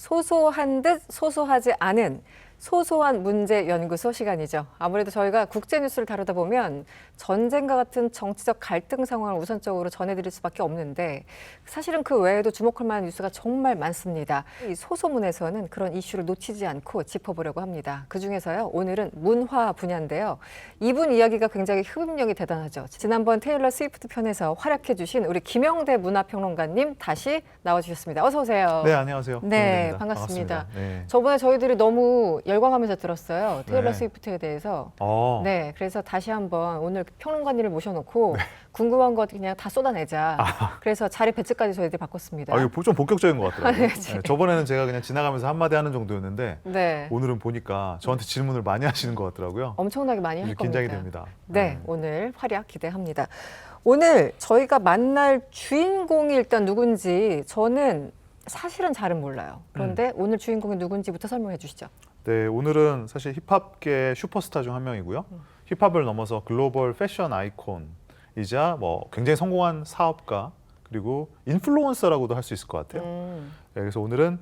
소소한 듯 소소하지 않은 소소한 문제 연구소 시간이죠. 아무래도 저희가 국제 뉴스를 다루다 보면 전쟁과 같은 정치적 갈등 상황을 우선적으로 전해드릴 수밖에 없는데 사실은 그 외에도 주목할 만한 뉴스가 정말 많습니다. 이 소소문에서는 그런 이슈를 놓치지 않고 짚어보려고 합니다. 그중에서요, 오늘은 문화 분야인데요. 이분 이야기가 굉장히 흡입력이 대단하죠. 지난번 테일러 스위프트 편에서 활약해 주신 우리 김영대 문화평론가님 다시 나와주셨습니다. 어서 오세요. 네, 안녕하세요. 네, 김영대입니다. 반갑습니다. 네. 저번에 저희들이 너무 열광하면서 들었어요. 테일러 네. 스위프트에 대해서. 어, 네, 그래서 다시 한번 오늘 평론가님을 모셔놓고 궁금한 것 그냥 다 쏟아내자. 그래서 자리 배치까지 저희들이 바꿨습니다. 이거 좀 본격적인 것 같더라고요. 네. 네, 저번에는 제가 그냥 지나가면서 한마디 하는 정도였는데 네, 오늘은 보니까 저한테 질문을 많이 하시는 것 같더라고요. 엄청나게 많이 할 겁니다. 긴장이 됩니다. 네, 오늘 활약 기대합니다. 오늘 저희가 만날 주인공이 일단 누군지 저는 사실은 잘은 몰라요. 그런데 오늘 주인공이 누군지부터 설명해 주시죠. 네, 오늘은 사실 힙합계 슈퍼스타 중 한 명이고요. 힙합을 넘어서 글로벌 패션 아이콘이자 뭐 굉장히 성공한 사업가 그리고 인플루언서라고도 할 수 있을 것 같아요. 네, 그래서 오늘은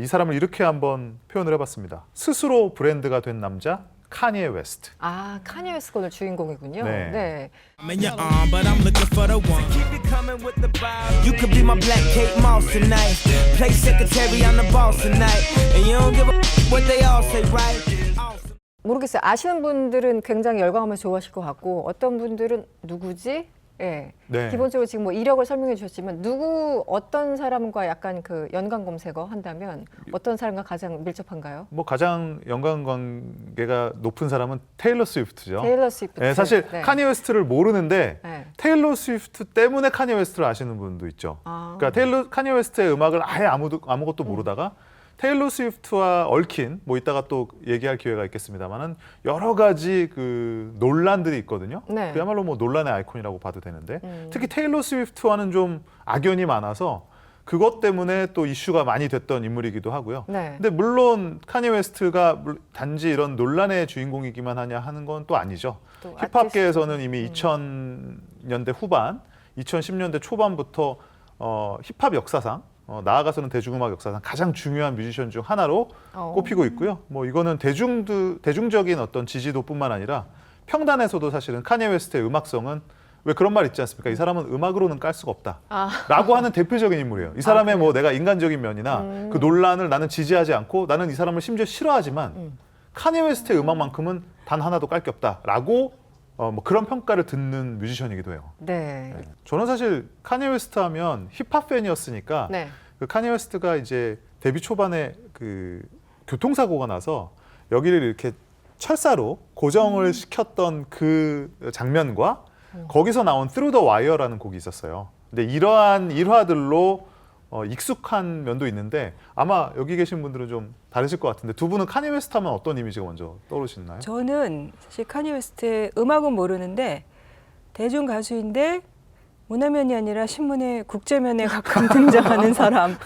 이 사람을 이렇게 한번 표현을 해봤습니다. 스스로 브랜드가 된 남자 카니에 웨스트. 아, 카니 웨스트가 오늘 주인공이군요. 네. 네. I'm in your arm, but I'm looking for the one. Keep it coming with the vibe. You could be my black Kate Moss tonight. Play secretary, I'm the boss tonight. And you don't give a what they all say, right? Awesome. 모르겠어요. 아시는 분들은 굉장히 열광하면서 좋아하실 것 같고 어떤 분들은 누구지? 예. 네. 기본적으로 지금 뭐 이력을 설명해 주셨지만 어떤 사람과 약간 그 연관 검색어 한다면 어떤 사람과 가장 밀접한가요? 뭐 가장 연관관계가 높은 사람은 테일러 스위프트죠. 테일러 스위프트. 네, 사실 네. 카니 웨스트를 모르는데 네. 테일러 스위프트 때문에 카니 웨스트를 아시는 분도 있죠. 아. 그러니까 카니 웨스트의 음악을 아예 아무것도 모르다가 테일러 스위프트와 얽힌 뭐 이따가 또 얘기할 기회가 있겠습니다만은 여러 가지 그 논란들이 있거든요. 네. 그야말로 뭐 논란의 아이콘이라고 봐도 되는데 특히 테일러 스위프트와는 좀 악연이 많아서 그것 때문에 또 이슈가 많이 됐던 인물이기도 하고요. 네. 근데 물론 카니 웨스트가 단지 이런 논란의 주인공이기만 하냐 하는 건 또 아니죠. 또 힙합계에서는 이미 2000년대 후반, 2010년대 초반부터 힙합 역사상 나아가서는 대중음악 역사상 가장 중요한 뮤지션 중 하나로 꼽히고 있고요. 뭐 이거는 대중적인 어떤 지지도뿐만 아니라 평단에서도 사실은 카니 웨스트의 음악성은 왜 그런 말 있지 않습니까? 이 사람은 음악으로는 깔 수가 없다. 라고 하는 대표적인 인물이에요. 이 사람의 뭐 내가 인간적인 면이나 그 논란을 나는 지지하지 않고 나는 이 사람을 심지어 싫어하지만 카니 웨스트의 음악만큼은 단 하나도 깔 게 없다라고 뭐 그런 평가를 듣는 뮤지션이기도 해요. 네. 저는 사실 카니 웨스트 하면 힙합 팬이었으니까 네. 그 카니 웨스트가 이제 데뷔 초반에 그 교통사고가 나서 여기를 이렇게 철사로 고정을 시켰던 그 장면과 거기서 나온 Through the Wire라는 곡이 있었어요. 근데 이러한 일화들로 익숙한 면도 있는데 아마 여기 계신 분들은 좀 다르실 것 같은데 두 분은 카니 웨스트 하면 어떤 이미지가 먼저 떠오르시나요? 저는 사실 카니 웨스트의 음악은 모르는데 대중 가수인데 문화면이 아니라 신문의 국제면에 가끔 등장하는 사람.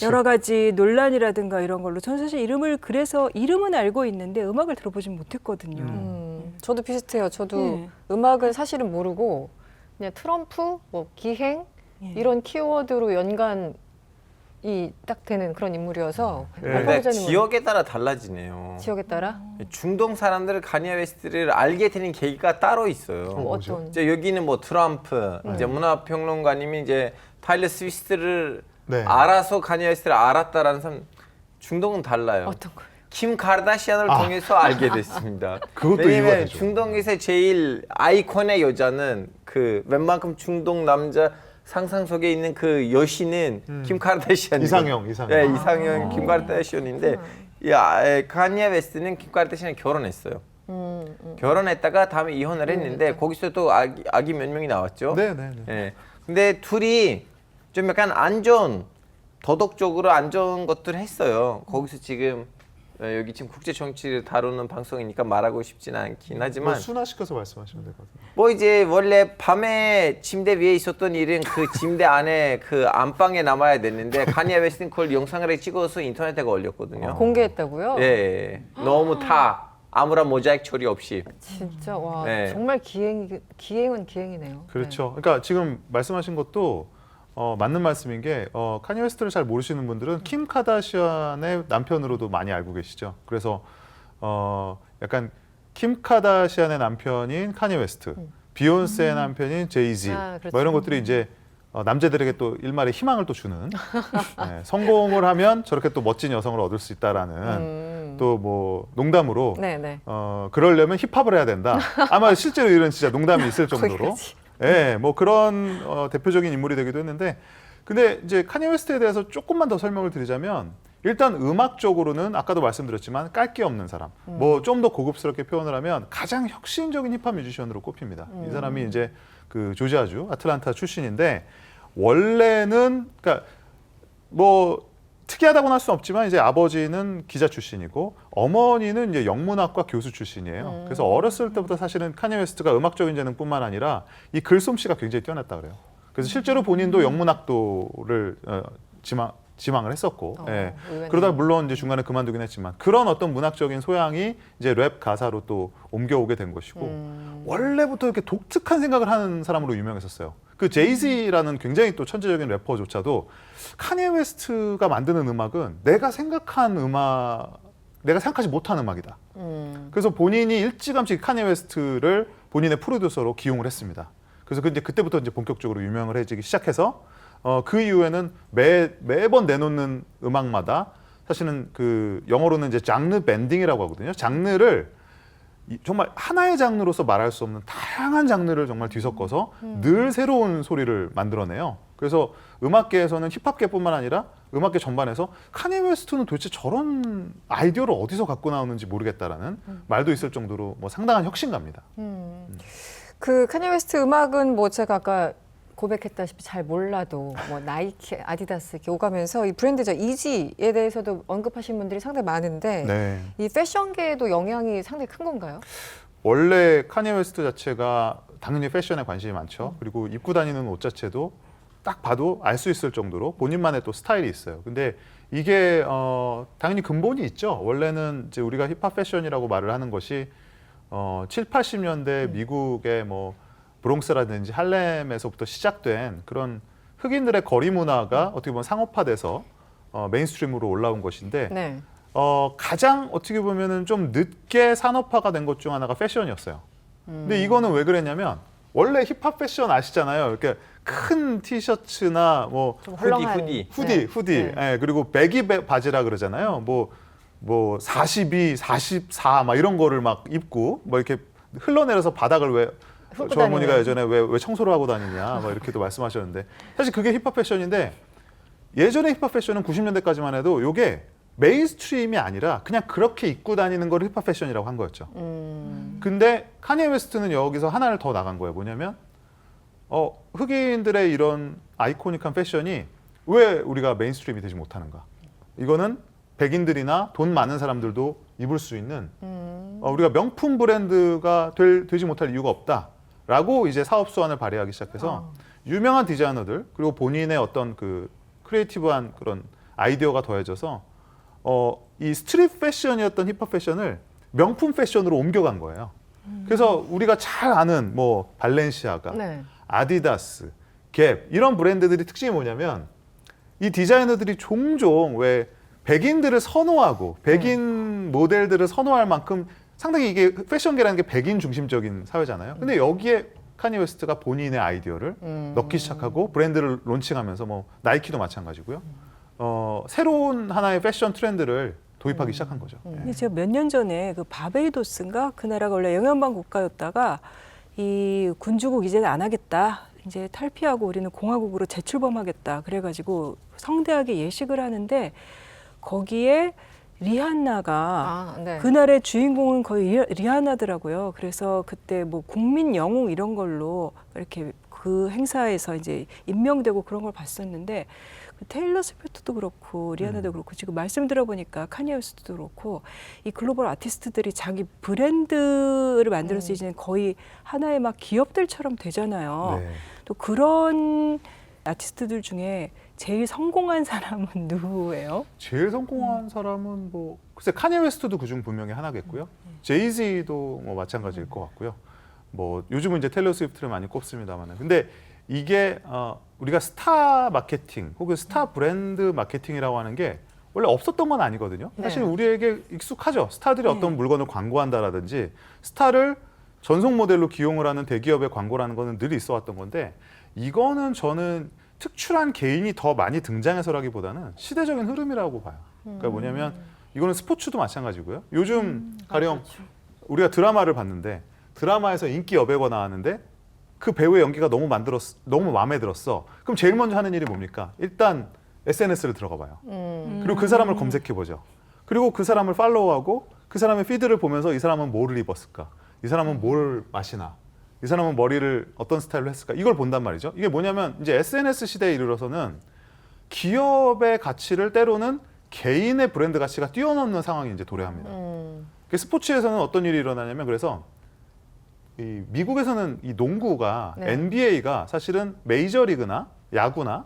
여러 가지 논란이라든가 이런 걸로 저는 사실 이름은 알고 있는데 음악을 들어보진 못했거든요. 저도 비슷해요. 저도 네. 음악을 사실은 모르고 그냥 트럼프, 뭐 기행 예. 이런 키워드로 연관이 딱 되는 그런 인물이어서 네. 아까 근데 기자님은 지역에 따라 달라지네요. 지역에 따라 중동 사람들은 카니에 웨스트를 알게 되는 계기가 따로 있어요. 뭐죠? 어떤 이제 여기는 뭐 트럼프, 이제 문화평론가님이 이제 타일러 스위프트를 네. 알아서 카니에 웨스트를 알았다라는 사람 중동은 달라요. 어떤 거예요? 킴 카르다시안을 통해서 알게 됐습니다. 그것도 이유가 왜냐면 되죠. 중동에서 제일 아이콘의 여자는 그 웬만큼 중동 남자 상상 속에 있는 그 여신은 킴 카르다시안. 이상형. 네, 이상형 킴 카르다시안인데 카니에 웨스트는 킴 카르다시안이 결혼했어요. 결혼했다가 다음에 이혼을 했는데 거기서 또 아기 몇 명이 나왔죠. 네. 예. 근데 둘이 좀 약간 도덕적으로 안 좋은 것들을 했어요. 거기서 지금 여기 지금 국제 정치를 다루는 방송이니까 말하고 싶지는 않긴 하지만 뭐 순화시켜서 말씀하시면 될 것 같아요. 뭐 이제 원래 밤에 침대 위에 있었던 일은 그 침대 안에 그 안방에 남아야 됐는데 카니에 웨스트는 그걸 영상을 찍어서 인터넷에 올렸거든요. 공개했다고요? 예. 너무 다 아무런 모자이크 처리 없이. 진짜 와 네. 정말 기행은 기행이네요. 그렇죠. 그러니까 지금 말씀하신 것도 맞는 말씀인 게 카니 웨스트를 잘 모르시는 분들은 킴 카다시안의 남편으로도 많이 알고 계시죠. 그래서 약간 킴 카다시안의 남편인 카니 웨스트, 비욘세의 남편인 제이지, 그렇죠. 뭐 이런 것들이 이제 남자들에게 또 일말의 희망을 또 주는 네, 성공을 하면 저렇게 또 멋진 여성을 얻을 수 있다라는 또 뭐 농담으로 네네. 그러려면 힙합을 해야 된다. 아마 실제로 이런 진짜 농담이 있을 정도로 거기까지. 예, 뭐 그런 대표적인 인물이 되기도 했는데 근데 이제 카니 웨스트에 대해서 조금만 더 설명을 드리자면 일단 음악적으로는 아까도 말씀드렸지만 깔 게 없는 사람. 뭐 좀 더 고급스럽게 표현을 하면 가장 혁신적인 힙합 뮤지션으로 꼽힙니다. 이 사람이 이제 그 조지아주 아틀란타 출신인데 원래는 그러니까 뭐 특이하다고는 할 수는 없지만 이제 아버지는 기자 출신이고 어머니는 이제 영문학과 교수 출신이에요. 그래서 어렸을 때부터 사실은 카니 웨스트가 음악적인 재능뿐만 아니라 이 글솜씨가 굉장히 뛰어났다 그래요. 그래서 실제로 본인도 영문학도를 지망을 했었고, 예. 의외네요. 그러다 물론 이제 중간에 그만두긴 했지만 그런 어떤 문학적인 소양이 이제 랩 가사로 또 옮겨오게 된 것이고 원래부터 이렇게 독특한 생각을 하는 사람으로 유명했었어요. 그 제이지라는 굉장히 또 천재적인 래퍼조차도 카니 웨스트가 만드는 음악은 내가 생각한 음악, 내가 생각하지 못한 음악이다. 그래서 본인이 일찌감치 카니 웨스트를 본인의 프로듀서로 기용을 했습니다. 그래서 그때부터 이제 본격적으로 유명을 해지기 시작해서 그 이후에는 매번 내놓는 음악마다 사실은 그 영어로는 이제 장르 밴딩이라고 하거든요. 장르를 정말 하나의 장르로서 말할 수 없는 다양한 장르를 정말 뒤섞어서 늘 새로운 소리를 만들어내요. 그래서 음악계에서는 힙합계뿐만 아니라 음악계 전반에서 카니 웨스트는 도대체 저런 아이디어를 어디서 갖고 나오는지 모르겠다라는 말도 있을 정도로 뭐 상당한 혁신가입니다. 그 카니 웨스트 음악은 뭐 제가 아까 고백했다시피 잘 몰라도 뭐 나이키, 아디다스 이렇게 오가면서 이 브랜드죠. 이지에 대해서도 언급하신 분들이 상당히 많은데 네. 이 패션계에도 영향이 상당히 큰 건가요? 원래 카니 웨스트 자체가 당연히 패션에 관심이 많죠. 그리고 입고 다니는 옷 자체도 딱 봐도 알 수 있을 정도로 본인만의 또 스타일이 있어요. 근데 이게 당연히 근본이 있죠. 원래는 이제 우리가 힙합 패션이라고 말을 하는 것이 7, 80년대 미국의 뭐 브롱스라든지 할렘에서부터 시작된 그런 흑인들의 거리 문화가 어떻게 보면 상업화돼서 메인스트림으로 올라온 것인데 네. 가장 어떻게 보면은 좀 늦게 산업화가 된 것 중 하나가 패션이었어요. 근데 이거는 왜 그랬냐면 원래 힙합 패션 아시잖아요. 이렇게 큰 티셔츠나 뭐 좀 헐렁한 후디, 예, 그리고 배기 바지라 그러잖아요. 뭐 42, 44 막 이런 거를 막 입고 뭐 이렇게 흘러내려서 바닥을 왜 훑고 저 어머니가 다니는. 예전에 왜 청소를 하고 다니냐 막 이렇게도 말씀하셨는데 사실 그게 힙합 패션인데 예전에 힙합 패션은 90년대까지만 해도 이게 메인스트림이 아니라 그냥 그렇게 입고 다니는 걸 힙합 패션이라고 한 거였죠. 근데 카니 웨스트는 여기서 하나를 더 나간 거예요. 뭐냐면 흑인들의 이런 아이코닉한 패션이 왜 우리가 메인스트림이 되지 못하는가? 이거는 백인들이나 돈 많은 사람들도 입을 수 있는 우리가 명품 브랜드가 되지 못할 이유가 없다라고 이제 사업 수완을 발휘하기 시작해서 유명한 디자이너들 그리고 본인의 어떤 그 크리에이티브한 그런 아이디어가 더해져서 이 스트릿 패션이었던 힙합 패션을 명품 패션으로 옮겨간 거예요. 그래서 우리가 잘 아는 뭐 발렌시아가, 네. 아디다스, 갭 이런 브랜드들이 특징이 뭐냐면 이 디자이너들이 종종 왜 백인들을 선호하고 백인 모델들을 선호할 만큼 상당히 이게 패션계라는 게 백인 중심적인 사회잖아요. 근데 여기에 카니 웨스트가 본인의 아이디어를 넣기 시작하고 브랜드를 론칭하면서 뭐 나이키도 마찬가지고요. 새로운 하나의 패션 트렌드를 도입하기 시작한 거죠. 근데 제가 몇 년 전에 그 바베이도스인가 그 나라가 원래 영연방 국가였다가 이 군주국 이제는 안 하겠다. 이제 탈피하고 우리는 공화국으로 재출범하겠다. 그래가지고 성대하게 예식을 하는데 거기에 리한나가 네. 그날의 주인공은 거의 리한나더라고요. 그래서 그때 뭐 국민 영웅 이런 걸로 이렇게 그 행사에서 이제 임명되고 그런 걸 봤었는데 테일러 스위프트도 그렇고 리아나도 그렇고 지금 말씀 들어보니까 카니 웨스트도 그렇고 이 글로벌 아티스트들이 자기 브랜드를 만들어서 이제는 거의 하나의 막 기업들처럼 되잖아요. 네. 또 그런 아티스트들 중에 제일 성공한 사람은 누구예요? 제일 성공한 사람은 뭐 글쎄 카니 웨스트도 그중 분명히 하나겠고요. 제이지도 뭐 마찬가지일 것 같고요. 뭐 요즘은 이제 테일러 스위프트를 많이 꼽습니다만은 근데 이게 우리가 스타 마케팅 혹은 스타 브랜드 마케팅이라고 하는 게 원래 없었던 건 아니거든요. 사실 네. 우리에게 익숙하죠. 스타들이 어떤 물건을 광고한다라든지 스타를 전속 모델로 기용을 하는 대기업의 광고라는 거는 늘 있어 왔던 건데 이거는 저는 특출한 개인이 더 많이 등장해서라기보다는 시대적인 흐름이라고 봐요. 그러니까 뭐냐면 이거는 스포츠도 마찬가지고요. 요즘 가령 우리가 드라마를 봤는데 드라마에서 인기 여배우가 나왔는데 그 배우의 연기가 너무 마음에 들었어. 그럼 제일 먼저 하는 일이 뭡니까? 일단 SNS를 들어가 봐요. 그리고 그 사람을 검색해 보죠. 그리고 그 사람을 팔로우하고 그 사람의 피드를 보면서 이 사람은 뭐를 입었을까? 이 사람은 뭘 마시나? 이 사람은 머리를 어떤 스타일로 했을까? 이걸 본단 말이죠. 이게 뭐냐면 이제 SNS 시대에 이르러서는 기업의 가치를 때로는 개인의 브랜드 가치가 뛰어넘는 상황이 이제 도래합니다. 스포츠에서는 어떤 일이 일어나냐면 그래서 이 미국에서는 이 농구가 네. NBA가 사실은 메이저리그나 야구나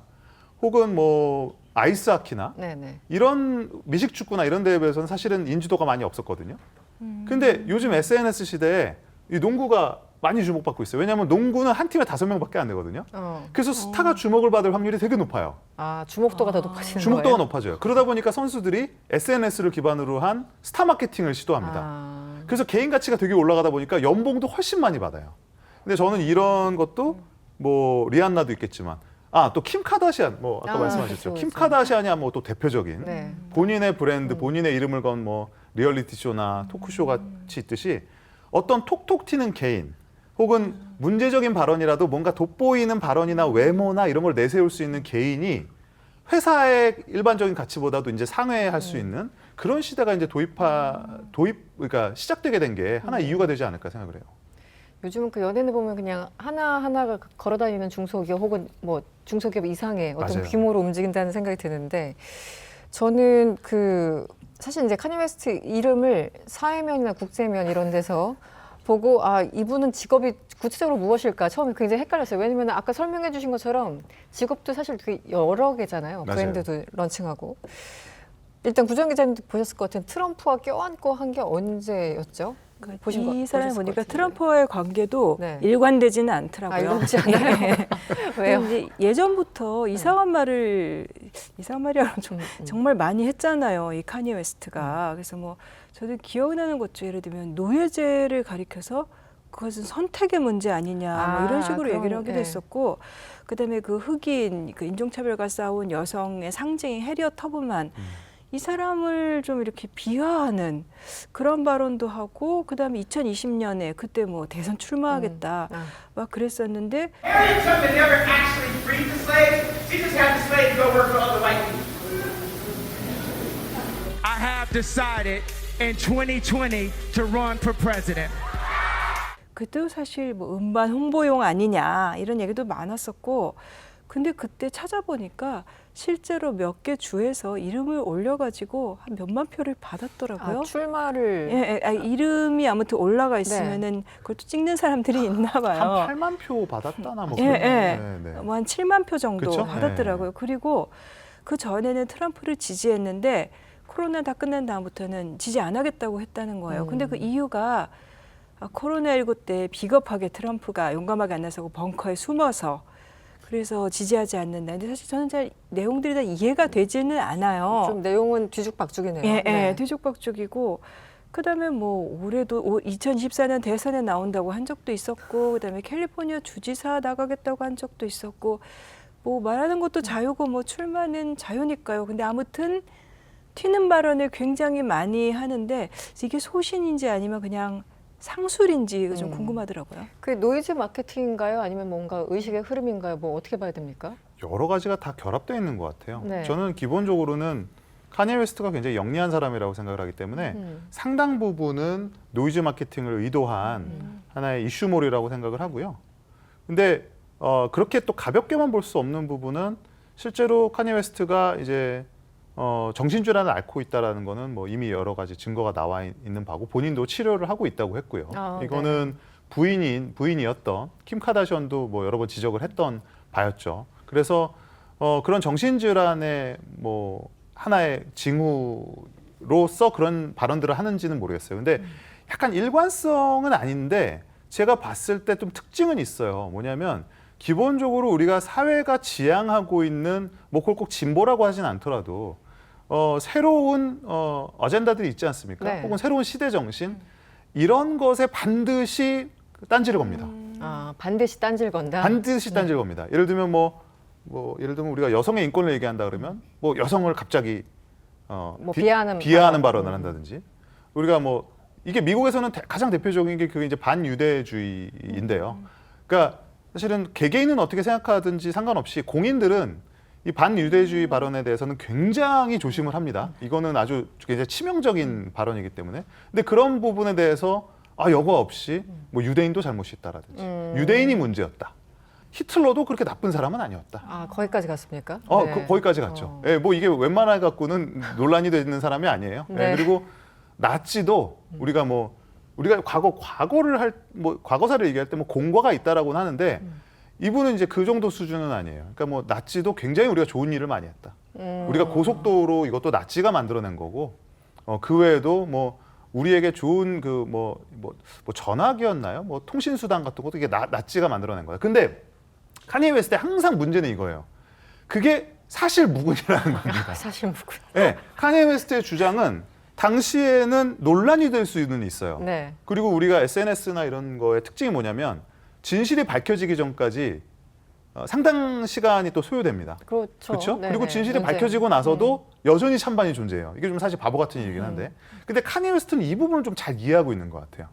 혹은 뭐 아이스하키나 네네. 이런 미식축구나 이런 데에 비해서는 사실은 인지도가 많이 없었거든요. 근데 요즘 SNS 시대에 이 농구가 많이 주목받고 있어요. 왜냐하면 농구는 한 팀에 5명밖에 안 되거든요. 그래서 스타가 주목을 받을 확률이 되게 높아요. 아, 주목도가 더 높아지는 주목도가 거예요? 높아져요. 그러다 보니까 선수들이 SNS를 기반으로 한 스타 마케팅을 시도합니다. 아, 그래서 개인 가치가 되게 올라가다 보니까 연봉도 훨씬 많이 받아요. 근데 저는 이런 것도 뭐 리안나도 있겠지만 또 킴 카다시안 뭐 아까 말씀하셨죠. 그렇죠, 킴 그렇죠. 카다시안이 뭐 또 대표적인 네. 본인의 브랜드, 본인의 이름을 건 뭐 리얼리티 쇼나 토크쇼 같이 있듯이 어떤 톡톡 튀는 개인 혹은 문제적인 발언이라도 뭔가 돋보이는 발언이나 외모나 이런 걸 내세울 수 있는 개인이 회사의 일반적인 가치보다도 이제 상회할 수 있는 그런 시대가 이제 그러니까 시작되게 된 게 하나 이유가 되지 않을까 생각을 해요. 요즘은 그 연예인을 보면 그냥 하나하나가 걸어다니는 중소기업 혹은 뭐 중소기업 이상의 어떤 맞아요. 규모로 움직인다는 생각이 드는데 저는 사실 이제 카니 웨스트 이름을 사회면이나 국제면 이런 데서 보고 이분은 직업이 구체적으로 무엇일까 처음에 굉장히 헷갈렸어요. 왜냐면 아까 설명해 주신 것처럼 직업도 사실 되게 여러 개잖아요. 맞아요. 브랜드도 런칭하고. 일단 구정 기자님도 보셨을 것 같은 트럼프와 껴안고 한 게 언제였죠? 보신 거- 이 사람 보셨을 것 보니까 같은데. 트럼프와의 관계도 네. 일관되지는 않더라고요. 일관되지 않아요? 왜요? 근데 예전부터 이상한 말이라고 정말 많이 했잖아요. 이 카니 웨스트가. 그래서 뭐 저도 기억나는 것 중 예를 들면 노예제를 가리켜서 그것은 선택의 문제 아니냐 뭐 이런 식으로 얘기를 하기도 했었고 그다음에 그 흑인 그 인종차별과 싸운 여성의 상징인 해리엇 터브만 이 사람을 좀 이렇게 비하하는 그런 발언도 하고 그다음에 2020년에 그때 뭐 대선 출마하겠다 막 그랬었는데 Harriet Tubman never actually freed the slaves. She just had the slaves go work for other white people. I have decided in 2020 to run for president. 그때도 사실 뭐 음반 홍보용 아니냐 이런 얘기도 많았었고 근데 그때 찾아보니까 실제로 몇 개 주에서 이름을 올려가지고 한 몇만 표를 받았더라고요. 출마를 이름이 아무튼 올라가 있으면은 그걸 또 찍는 사람들이 있나 봐요. 한 8만 표 받았다나 뭐 예, 그런 예. 네. 뭐 한 7만 표 정도 그쵸? 받았더라고요. 그리고 그 전에는 트럼프를 지지했는데 코로나 다 끝난 다음부터는 지지 안 하겠다고 했다는 거예요. 근데 그 이유가 코로나19 때 비겁하게 트럼프가 용감하게 안 나서고 벙커에 숨어서 그래서 지지하지 않는다. 근데 사실 저는 잘 내용들이 다 이해가 되지는 않아요. 좀 내용은 뒤죽박죽이네요. 예, 네. 뒤죽박죽이고 그다음에 뭐 올해도 2024년 대선에 나온다고 한 적도 있었고 그다음에 캘리포니아 주지사 나가겠다고 한 적도 있었고 뭐 말하는 것도 자유고 뭐 출마는 자유니까요. 근데 아무튼 튀는 발언을 굉장히 많이 하는데 이게 소신인지 아니면 그냥 상술인지 좀 궁금하더라고요. 그 노이즈 마케팅인가요? 아니면 뭔가 의식의 흐름인가요? 뭐 어떻게 봐야 됩니까? 여러 가지가 다 결합되어 있는 것 같아요. 네. 저는 기본적으로는 카니 웨스트가 굉장히 영리한 사람이라고 생각을 하기 때문에 상당 부분은 노이즈 마케팅을 의도한 하나의 이슈몰이라고 생각을 하고요. 근데 그렇게 또 가볍게만 볼 수 없는 부분은 실제로 카니 웨스트가 이제 정신질환을 앓고 있다라는 거는 뭐 이미 여러 가지 증거가 나와 있는 바고 본인도 치료를 하고 있다고 했고요. 이거는 부인이었던 킴 카다시안도 뭐 여러 번 지적을 했던 바였죠. 그래서 그런 정신질환의 뭐 하나의 징후로서 그런 발언들을 하는지는 모르겠어요. 근데 약간 일관성은 아닌데 제가 봤을 때 좀 특징은 있어요. 뭐냐면 기본적으로 우리가 사회가 지향하고 있는 뭐 그걸 꼭 진보라고 하진 않더라도 새로운 어젠다들이 있지 않습니까? 네. 혹은 새로운 시대 정신 이런 것에 반드시 딴지를 겁니다. 아, 반드시 딴지를 건다. 반드시 딴지를 겁니다. 예를 들면 예를 들면 우리가 여성의 인권을 얘기한다 그러면 뭐 여성을 갑자기 뭐 비하하는 발언을 한다든지 우리가 뭐 이게 미국에서는 가장 대표적인 게 그게 이제 반유대주의인데요. 그러니까 사실은 개개인은 어떻게 생각하든지 상관없이 공인들은 이 반유대주의 발언에 대해서는 굉장히 조심을 합니다. 이거는 아주 굉장히 치명적인 발언이기 때문에. 근데 그런 부분에 대해서 여과 없이 뭐 유대인도 잘못이 있다라든지 유대인이 문제였다. 히틀러도 그렇게 나쁜 사람은 아니었다. 아, 거기까지 갔습니까? 거기까지 갔죠. 예, 뭐 이게 웬만하 갖고는 논란이 되는 사람이 아니에요. 네. 예, 그리고 나치도 우리가 과거를 과거사를 얘기할 때 뭐 공과가 있다라고는 하는데 이분은 이제 그 정도 수준은 아니에요. 그러니까 뭐 나치도 굉장히 우리가 좋은 일을 많이 했다. 우리가 고속도로 이것도 나치가 만들어낸 거고 그 외에도 뭐 우리에게 좋은 전화기였나요? 뭐 통신수단 같은 것도 이게 나치가 만들어낸 거예요. 근데 카니에 웨스트의 항상 문제는 이거예요. 그게 사실 무근이라는 겁니다. 사실 무근. 네, 카니에 웨스트의 주장은 당시에는 논란이 될 수는 있어요. 네. 그리고 우리가 SNS나 이런 거의 특징이 뭐냐면 진실이 밝혀지기 전까지 상당 시간이 또 소요됩니다. 그렇죠. 그렇죠? 네네. 그리고 진실이 문제. 밝혀지고 나서도 여전히 찬반이 존재해요. 이게 좀 사실 바보 같은 얘기긴 한데. 근데 카니에 웨스트는 이 부분을 좀 잘 이해하고 있는 것 같아요.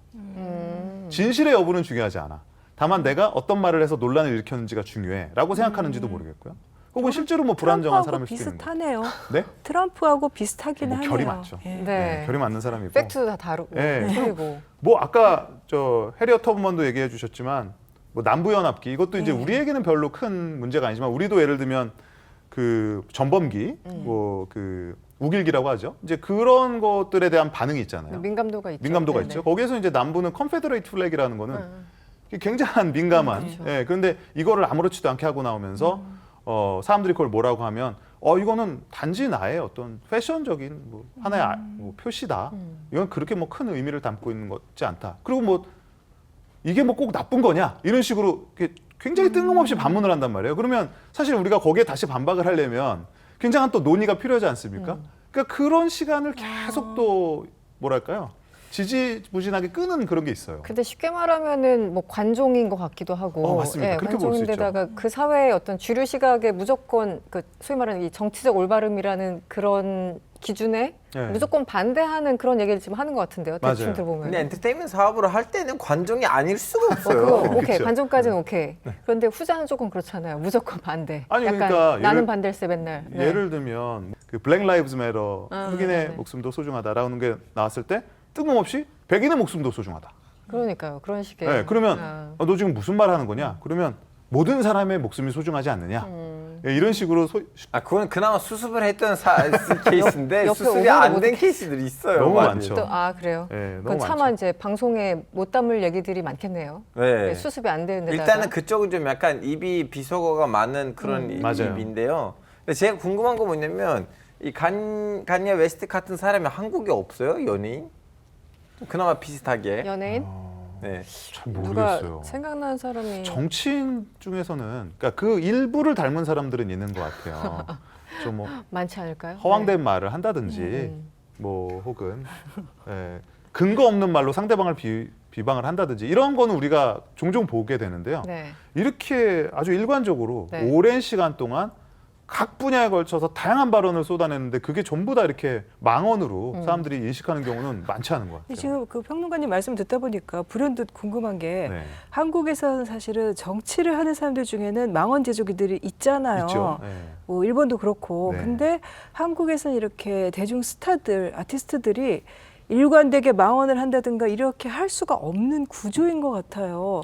진실의 여부는 중요하지 않아. 다만 내가 어떤 말을 해서 논란을 일으켰는지가 중요해라고 생각하는지도 모르겠고요. 혹은 실제로 뭐 불안정한 사람일 수도 있는 거예요. 비슷하네요. 네? 트럼프하고 비슷하긴 하네요. 결이 맞죠. 예. 네. 결이 맞는 사람이고. 팩트도 다 다르고 네. 틀리고. 뭐 아까 저 해리엇 터브먼도 얘기해 주셨지만 뭐 남부연합기 이것도 이제 우리에게는 별로 큰 문제가 아니지만 우리도 예를 들면 그 전범기 뭐 그 우길기라고 하죠. 이제 그런 것들에 대한 반응이 있잖아요. 민감도가 있죠. 민감도가 네네. 있죠. 거기에서 이제 남부는 컨페더레이트 플래그라는 거는 굉장한 민감한. 그렇죠. 예. 그런데 이거를 아무렇지도 않게 하고 나오면서 사람들이 그걸 뭐라고 하면 이거는 단지 나의 어떤 패션적인 뭐 하나의 뭐 표시다. 이건 그렇게 뭐 큰 의미를 담고 있는 것지 않다. 그리고 뭐 이게 뭐 꼭 나쁜 거냐 이런 식으로 굉장히 뜬금없이 반문을 한단 말이에요. 그러면 사실 우리가 거기에 다시 반박을 하려면 굉장한 또 논의가 필요하지 않습니까? 그러니까 그런 시간을 계속 또 뭐랄까요? 지지부진하게 끄는 그런 게 있어요. 근데 쉽게 말하면은 뭐 관종인 것 같기도 하고, 맞습니다. 그렇게 볼 수 있죠. 관종인데다가 그 사회의 어떤 주류 시각에 무조건 그 소위 말하는 이 정치적 올바름이라는 그런 기준에 네. 무조건 반대하는 그런 얘기를 지금 하는 것 같은데요. 대충 맞아요. 들어보면. 근데 엔터테인먼트 사업으로 할 때는 관종이 아닐 수가 그거 없어요. 오케이 그쵸. 관종까지는 오케이. 그런데 후자는 조금 그렇잖아요. 무조건 반대. 아니, 약간 그러니까 나는 예를- 반댈세 맨날. 네. 예를 들면 그 블랙 라이브즈 매터 흑인의 네네. 목숨도 소중하다라는 게 나왔을 때 뜬금없이 백인의 목숨도 소중하다. 그러니까요. 그런 식의. 네, 그러면 너 지금 무슨 말 하는 거냐? 그러면 모든 사람의 목숨이 소중하지 않느냐? 예, 이런 식으로 그건 그나마 수습을 했던 케이스인데 옆에 수습이 오버를 안 못 된 케이스들이 있어요. 너무 많이. 많죠. 또, 그래요. 예, 너무 그건 차마 많죠. 이제 방송에 못 담을 얘기들이 많겠네요. 네. 네, 수습이 안 되는 데다가. 일단은 그쪽은 좀 약간 입이 비속어가 많은 그런 맞아요. 입인데요. 근데 제가 궁금한 거 뭐냐면 이 간예 웨스트 같은 사람이 한국에 없어요? 연예인? 그나마 비슷하게. 연예인 네. 잘 누가 모르겠어요. 생각나는 사람이 정치인 중에서는 그러니까 그 일부를 닮은 사람들은 있는 것 같아요. 좀 뭐 많지 않을까요? 허황된 말을 한다든지 뭐 혹은 근거 없는 말로 상대방을 비방을 한다든지 이런 거는 우리가 종종 보게 되는데요. 네. 이렇게 아주 일관적으로 네. 오랜 시간 동안 각 분야에 걸쳐서 다양한 발언을 쏟아내는데 그게 전부 다 이렇게 망언으로 사람들이 인식하는 경우는 많지 않은 것 같아요. 지금 그 평론가님 말씀 듣다 보니까 불현듯 궁금한 게 네. 한국에서는 사실은 정치를 하는 사람들 중에는 망언 제조기들이 있잖아요. 있죠. 네. 뭐 일본도 그렇고. 네. 근데 한국에서는 이렇게 대중 스타들, 아티스트들이 일관되게 망언을 한다든가 이렇게 할 수가 없는 구조인 것 같아요.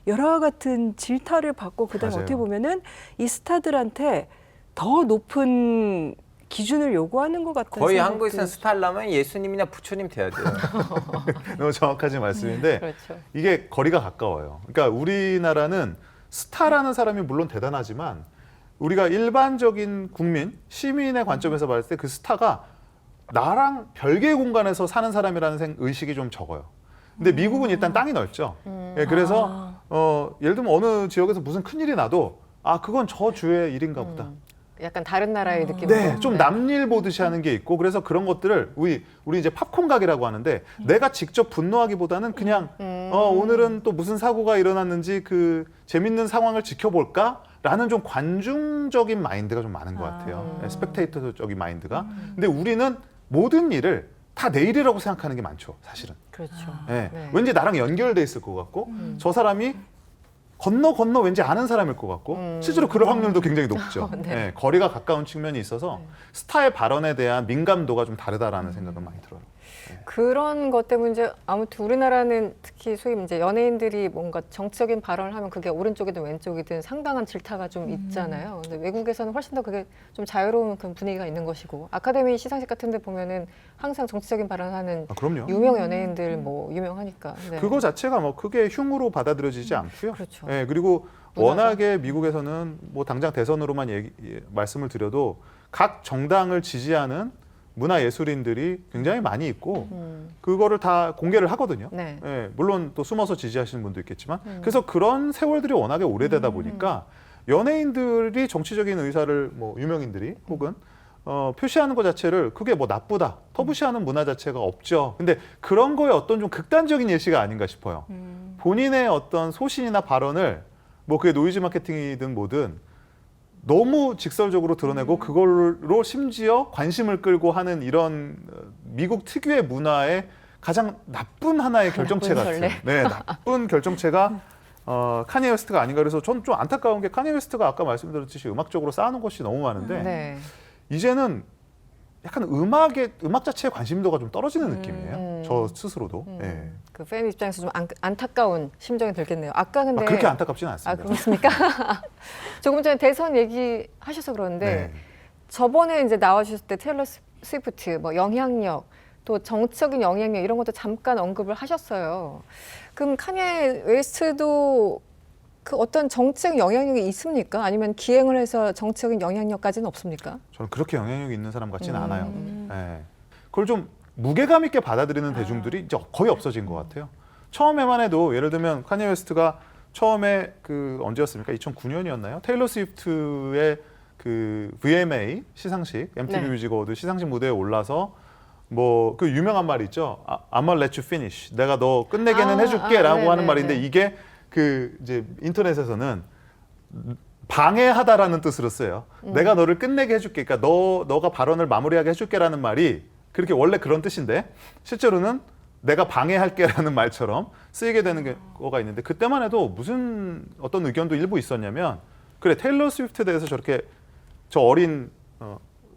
열화와 같은 질타를 받고 그다음에 맞아요. 어떻게 보면은 이 스타들한테 더 높은 기준을 요구하는 것 같아요. 거의 한국에서는 스타려면 예수님이나 부처님 돼야 돼요. 너무 정확하신 말씀인데 그렇죠. 이게 거리가 가까워요. 그러니까 우리나라는 스타라는 사람이 물론 대단하지만 우리가 일반적인 국민, 시민의 관점에서 봤을 때 그 스타가 나랑 별개의 공간에서 사는 사람이라는 의식이 좀 적어요. 근데 미국은 일단 땅이 넓죠. 예, 그래서 예를 들면 어느 지역에서 무슨 큰일이 나도 아 그건 저 주의 일인가 보다. 약간 다른 나라의 느낌으로. 네, 좀 남일 보듯이 하는 게 있고 그래서 그런 것들을 우리 이제 팝콘 가게라고 하는데 내가 직접 분노하기보다는 그냥 오늘은 또 무슨 사고가 일어났는지 그 재밌는 상황을 지켜볼까라는 좀 관중적인 마인드가 좀 많은 것 같아요. 네, 스펙테이터적인 마인드가. 근데 우리는 모든 일을 다 내일이라고 생각하는 게 많죠, 사실은. 그렇죠. 네. 네. 왠지 나랑 연결돼 있을 것 같고 저 사람이 건너 왠지 아는 사람일 것 같고 실제로 그럴 확률도 굉장히 높죠. 네. 네, 거리가 가까운 측면이 있어서 스타의 발언에 대한 민감도가 좀 다르다라는 생각은 많이 들어요. 그런 것 때문에 이제 아무튼 우리나라는 특히 소위 이제 연예인들이 뭔가 정치적인 발언을 하면 그게 오른쪽이든 왼쪽이든 상당한 질타가 좀 있잖아요. 근데 외국에서는 훨씬 더 그게 좀 자유로운 그런 분위기가 있는 것이고 아카데미 시상식 같은 데 보면은 항상 정치적인 발언을 하는 아, 그럼요. 유명 연예인들 뭐 유명하니까. 네. 그거 자체가 뭐 크게 흉으로 받아들여지지 않고요. 그렇죠. 네, 그리고 문화죠. 워낙에 미국에서는 뭐 당장 대선으로만 말씀을 드려도 각 정당을 지지하는 문화예술인들이 굉장히 많이 있고 그거를 다 공개를 하거든요. 네. 예, 물론 또 숨어서 지지하시는 분도 있겠지만 그래서 그런 세월들이 워낙에 오래되다 보니까 연예인들이 정치적인 의사를 뭐 유명인들이 혹은 표시하는 것 자체를 그게 뭐 나쁘다 터부시하는 문화 자체가 없죠. 근데 그런 거에 어떤 좀 극단적인 예시가 아닌가 싶어요. 본인의 어떤 소신이나 발언을 뭐 그게 노이즈 마케팅이든 뭐든 너무 직설적으로 드러내고 그걸로 심지어 관심을 끌고 하는 이런 미국 특유의 문화의 가장 나쁜 하나의 결정체 나쁜 같은 전례. 네, 나쁜 결정체가 카니에 웨스트가 아닌가 그래서 전 좀 안타까운 게 카니에 웨스트가 아까 말씀드렸듯이 음악적으로 쌓아놓은 것이 너무 많은데 네. 이제는 약간 음악 자체에 관심도가 좀 떨어지는 느낌이에요. 저 스스로도. 예. 그 팬 입장에서 좀 안타까운 심정이 들겠네요. 아까 근데 그렇게 안타깝지는 아 않습니다. 그렇습니까? 조금 전에 대선 얘기하셔서 그런데 네. 저번에 이제 나와주셨을 때 테일러 스위프트 뭐 영향력 또 정치적인 영향력 이런 것도 잠깐 언급을 하셨어요. 그럼 카니에 웨스트도 그 어떤 정치적 영향력이 있습니까? 아니면 기행을 해서 정치적인 영향력까지는 없습니까? 저는 그렇게 영향력이 있는 사람 같지는 않아요. 예. 그걸 좀 무게감 있게 받아들이는 대중들이 이제 거의 없어진 것 같아요. 처음에만 해도 예를 들면 카니에 웨스트가 처음에 그 언제였습니까? 2009년이었나요? 테일러 스위프트의 그 VMA 시상식, MTV 네. 뮤직 어워드 시상식 무대에 올라서 뭐 그 유명한 말이 있죠. I'm gonna let you finish. 내가 너 끝내게는 해줄게라고 네, 하는 네, 말인데 네. 이게 그 이제 인터넷에서는 방해하다라는 뜻으로 써요. 내가 너를 끝내게 해줄게. 그러니까 너가 발언을 마무리하게 해줄게라는 말이 그렇게 원래 그런 뜻인데 실제로는 내가 방해할게라는 말처럼 쓰이게 되는 거가 있는데 그때만 해도 무슨 어떤 의견도 일부 있었냐면 그래 테일러 스위프트에 대해서 저렇게 저 어린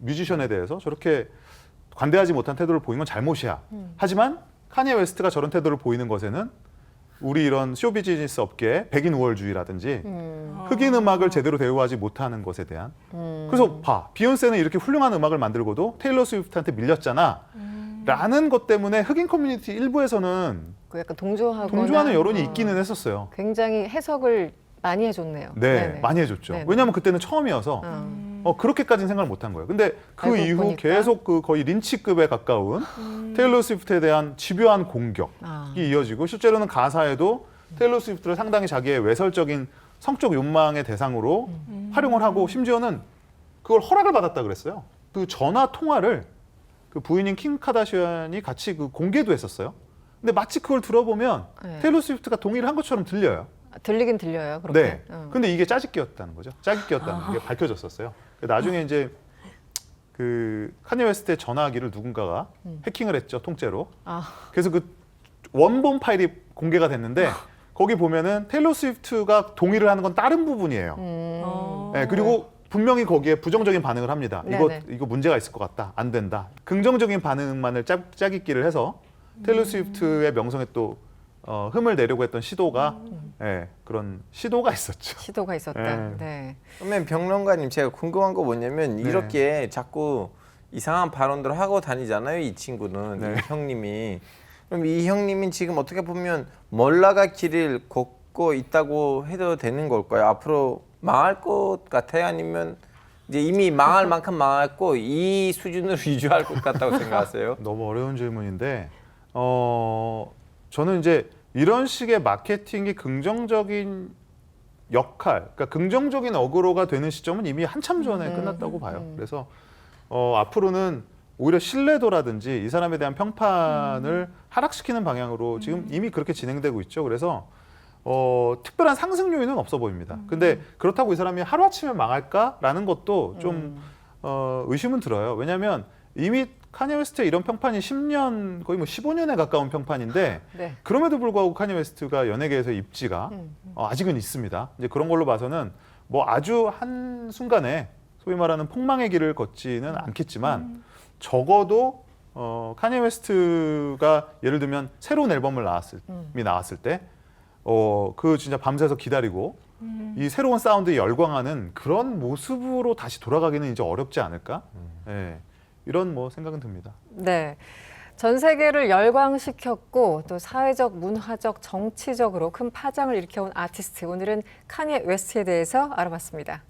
뮤지션에 대해서 저렇게 관대하지 못한 태도를 보이는 건 잘못이야. 하지만 카니에 웨스트가 저런 태도를 보이는 것에는 우리 이런 쇼비즈니스 업계의 백인 우월주의라든지 흑인 음악을 제대로 대우하지 못하는 것에 대한 그래서 봐 비욘세는 이렇게 훌륭한 음악을 만들고도 테일러 스위프트한테 밀렸잖아 라는 것 때문에 흑인 커뮤니티 일부에서는 그 약간 동조하거나 동조하는 여론이 있기는 했었어요. 굉장히 해석을 많이 해줬네요. 네, 네네. 많이 해줬죠. 네네. 왜냐하면 그때는 처음이어서 그렇게까지는 생각을 못한 거예요. 근데 그 알고 이후 보니까. 계속 그 거의 린치급에 가까운 테일러 스위프트에 대한 집요한 공격이 아. 이어지고 실제로는 가사에도 테일러 스위프트를 상당히 자기의 외설적인 성적 욕망의 대상으로 활용을 하고 심지어는 그걸 허락을 받았다 그랬어요. 그 전화 통화를 그 부인인 킴 카다시안이 같이 그 공개도 했었어요. 근데 마치 그걸 들어보면 네. 테일러 스위프트가 동의를 한 것처럼 들려요. 들리긴 들려요. 그렇게. 네. 근데 이게 짜깁기였다는 거죠. 짜깁기였다는 게 밝혀졌었어요. 나중에 이제 그 카니에 웨스트의 전화기를 누군가가 해킹을 했죠, 통째로. 아. 그래서 그 원본 파일이 공개가 됐는데 거기 보면은 테일러 스위프트가 동의를 하는 건 다른 부분이에요. 네, 그리고 분명히 거기에 부정적인 반응을 합니다. 네네. 이거 문제가 있을 것 같다. 안 된다. 긍정적인 반응만을 짜깁기를 해서 테일러 스위프트의 명성에 또 흠을 내려고 했던 시도가 그런 시도가 있었죠. 시도가 있었다. 네. 네. 그러면 평론가님 제가 궁금한 거 뭐냐면 네. 이렇게 자꾸 이상한 발언들을 하고 다니잖아요. 이 친구는 네. 이 형님이. 그럼 이 형님이 지금 어떻게 보면 멀라가 길을 걷고 있다고 해도 되는 걸까요? 앞으로 망할 것 같아요? 아니면 이제 이미 망할 만큼 망했고 이 수준으로 유지할 것 같다고 생각하세요? 너무 어려운 질문인데 저는 이제 이런 식의 마케팅이 긍정적인 역할, 그러니까 긍정적인 어그로가 되는 시점은 이미 한참 전에 끝났다고 봐요. 그래서 앞으로는 오히려 신뢰도라든지 이 사람에 대한 평판을 하락시키는 방향으로 지금 이미 그렇게 진행되고 있죠. 그래서 특별한 상승 요인은 없어 보입니다. 근데 그렇다고 이 사람이 하루아침에 망할까라는 것도 좀 의심은 들어요. 왜냐하면 이미 카니 웨스트의 이런 평판이 10년, 거의 뭐 15년에 가까운 평판인데 네. 그럼에도 불구하고 카니 웨스트가 연예계에서 입지가 아직은 있습니다. 이제 그런 걸로 봐서는 뭐 아주 한 순간에 소위 말하는 폭망의 길을 걷지는 않겠지만 적어도 카니 웨스트가 예를 들면 새로운 앨범을 나왔을 때 그 진짜 밤새서 기다리고 이 새로운 사운드에 열광하는 그런 모습으로 다시 돌아가기는 이제 어렵지 않을까? 예, 이런 뭐 생각은 듭니다. 네. 전 세계를 열광시켰고 또 사회적, 문화적, 정치적으로 큰 파장을 일으켜온 아티스트. 오늘은 카니 웨스트에 대해서 알아봤습니다.